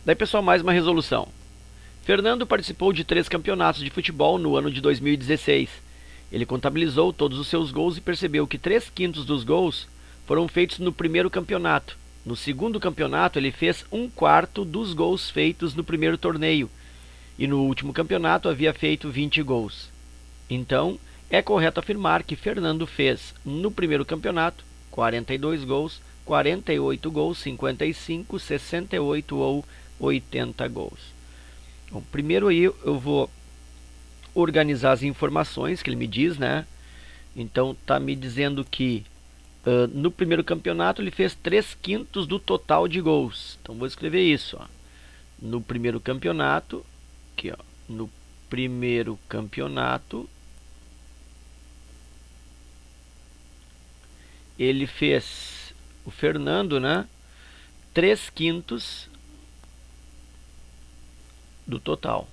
Daí, pessoal, mais uma resolução. Fernando participou de 3 campeonatos de futebol no ano de 2016. Ele contabilizou todos os seus gols e percebeu que 3/5 dos gols foram feitos no primeiro campeonato. No segundo campeonato, ele fez 1/4 dos gols feitos no primeiro torneio. E no último campeonato havia feito 20 gols. Então, é correto afirmar que Fernando fez no primeiro campeonato 42 gols, 48 gols, 55, 68 ou 80 gols. Bom, primeiro aí eu vou organizar as informações que ele me diz, né? Então tá me dizendo que no primeiro campeonato ele fez 3/5 do total de gols. Então vou escrever isso, ó. No primeiro campeonato, aqui, ó, no primeiro campeonato ele fez, o Fernando, né, 3/5 do total.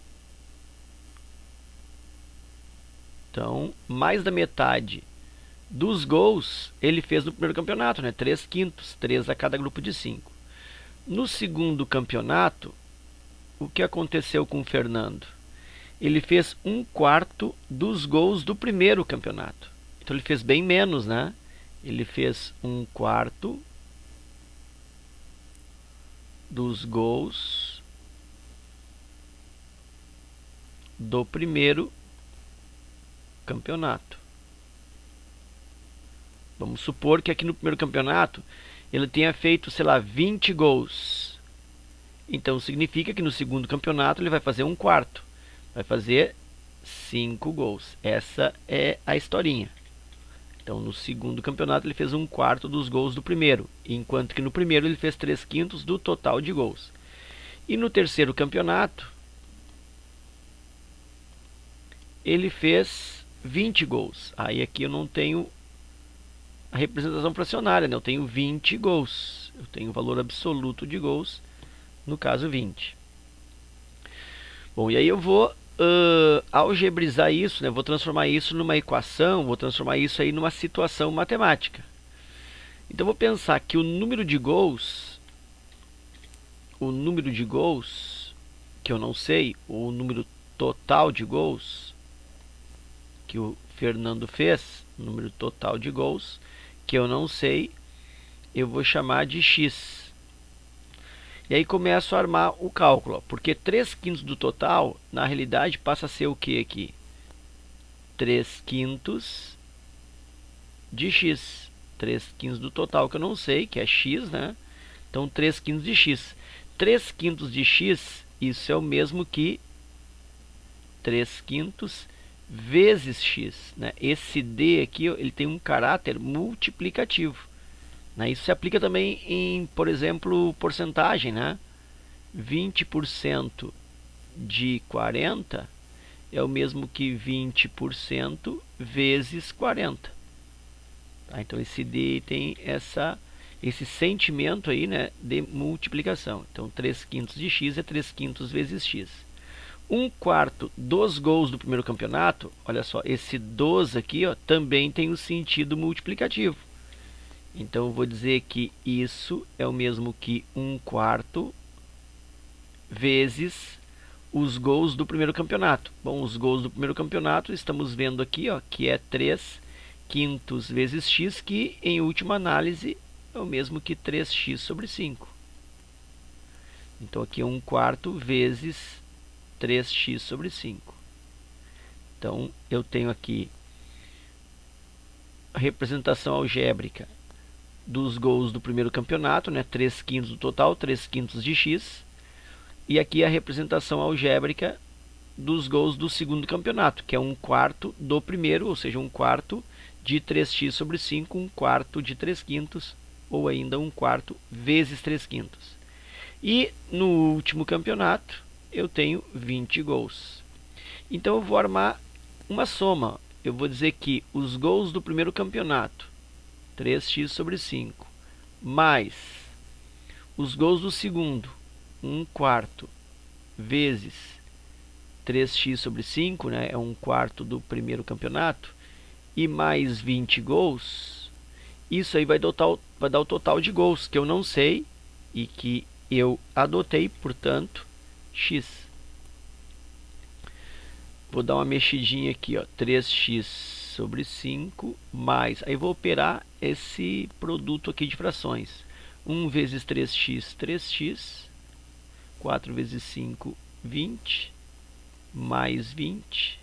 Então, mais da metade dos gols ele fez no primeiro campeonato, né? 3/5, 3 a cada grupo de 5. No segundo campeonato, o que aconteceu com o Fernando? Ele fez 1/4 dos gols do primeiro campeonato. Então ele fez bem menos, né? Ele fez 1/4 dos gols do primeiro campeonato. Vamos supor que aqui no primeiro campeonato ele tenha feito, sei lá, 20 gols. Então significa que no segundo campeonato ele vai fazer 1/4. Vai fazer 5 gols. Essa é a historinha. Então no segundo campeonato ele fez 1/4 dos gols do primeiro, enquanto que no primeiro ele fez 3/5 do total de gols. E no terceiro campeonato ele fez 20 gols. Aí aqui eu não tenho a representação fracionária, né? Eu tenho 20 gols. Eu tenho o valor absoluto de gols, no caso 20. Bom, e aí eu vou algebrizar isso, né? Vou transformar isso numa equação, vou transformar isso aí numa situação matemática. Então vou pensar que o número de gols, que eu não sei, o número total de gols que o Fernando fez, número total de gols, que eu não sei, eu vou chamar de x. E aí começo a armar o cálculo, ó, porque 3/5 do total, na realidade, passa a ser o que aqui? 3/5 de x. 3/5 do total que eu não sei, que é x, né? Então 3/5 de x. 3/5 de x, isso é o mesmo que 3/5 vezes x, né? Esse d aqui, ele tem um caráter multiplicativo, né? Isso se aplica também em, por exemplo, porcentagem, né? 20% de 40 é o mesmo que 20% vezes 40. Tá? Então esse d tem esse sentimento aí, né, de multiplicação. Então 3/5 de x é 3/5 vezes x. 1/4 dos gols do primeiro campeonato, olha só, esse 2 aqui, ó, também tem o sentido multiplicativo. Então eu vou dizer que isso é o mesmo que 1/4 vezes os gols do primeiro campeonato. Bom, os gols do primeiro campeonato estamos vendo aqui, ó, que é 3/5 vezes x, que em última análise é o mesmo que 3x sobre 5. Então aqui é 1/4 vezes 3x sobre 5. Então eu tenho aqui a representação algébrica dos gols do primeiro campeonato, né? 3/5 do total, 3/5 de x. E aqui a representação algébrica dos gols do segundo campeonato, que é 1/4 do primeiro, ou seja, 1/4 de 3x sobre 5, 1/4 de 3/5, ou ainda 1/4 vezes 3/5. E no último campeonato eu tenho 20 gols. Então eu vou armar uma soma. Eu vou dizer que os gols do primeiro campeonato, 3x sobre 5, mais os gols do segundo, 1/4 vezes 3x sobre 5, né, é 1/4 do primeiro campeonato, e mais 20 gols, isso aí vai dar o total de gols, que eu não sei, e que eu adotei, portanto, x. Vou dar uma mexidinha aqui, ó, 3x sobre 5 mais, aí vou operar esse produto aqui de frações. 1 vezes 3x, 3x, 4 vezes 5, 20, mais 20,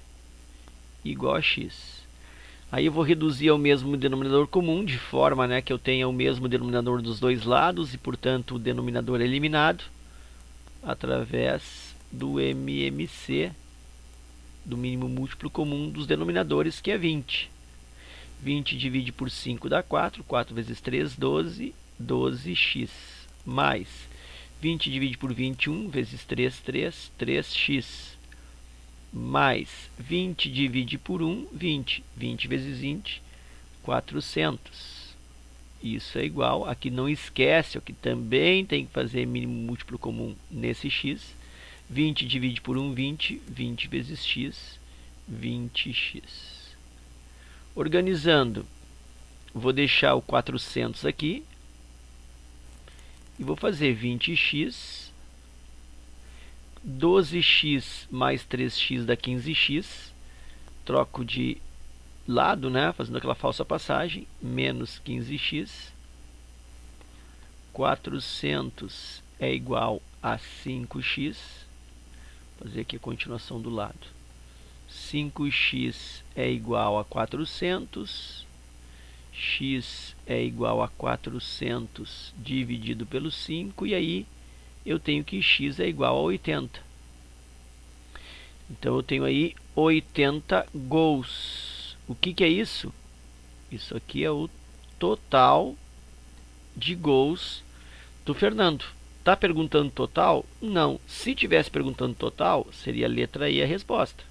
igual a x. Aí eu vou reduzir ao mesmo denominador comum, de forma, né, que eu tenha o mesmo denominador dos dois lados, e portanto o denominador é eliminado, através do MMC, do mínimo múltiplo comum dos denominadores, que é 20. 20 divide por 5 dá 4, 4 vezes 3, 12, 12x, mais 20 divide por 21, vezes 3, 3, 3x, mais 20 divide por 1, 20. 20 vezes 20, 400. Isso é igual, aqui não esquece, aqui também tem que fazer mínimo múltiplo comum nesse x. 20 divide por 1, 20. 20 vezes x, 20x. Organizando, vou deixar o 400 aqui. E vou fazer 20x, 12x mais 3x dá 15x. Troco de lado, né, fazendo aquela falsa passagem, menos 15x. 400 é igual a 5x. Vou fazer aqui a continuação do lado. 5x é igual a 400. X é igual a 400 dividido pelo 5. E aí eu tenho que x é igual a 80. Então eu tenho aí 80 gols. O que é isso? Isso aqui é o total de gols do Fernando. Está perguntando total? Não. Se tivesse perguntando total, seria a letra E a resposta.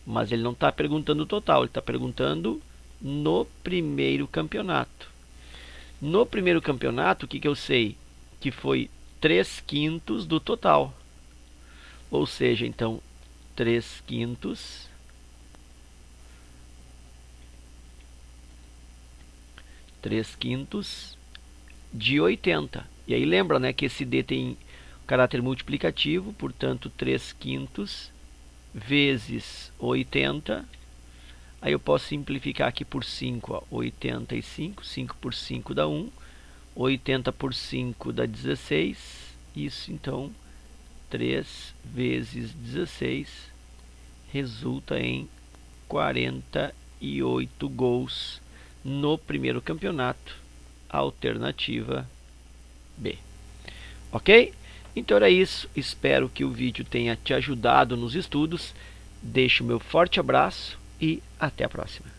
Mas ele não está perguntando total, ele está perguntando no primeiro campeonato. No primeiro campeonato, o que eu sei? Que foi 3/5 do total. Ou seja, então, 3/5 de 80. E aí lembra, né, que esse D tem caráter multiplicativo, portanto 3/5 vezes 80. Aí eu posso simplificar aqui por 5, ó, 85, 5 por 5 dá 1, 80 por 5 dá 16, isso então 3 vezes 16 resulta em 48 gols no primeiro campeonato, alternativa B. Ok? Então era isso, espero que o vídeo tenha te ajudado nos estudos, deixo o meu forte abraço e até a próxima.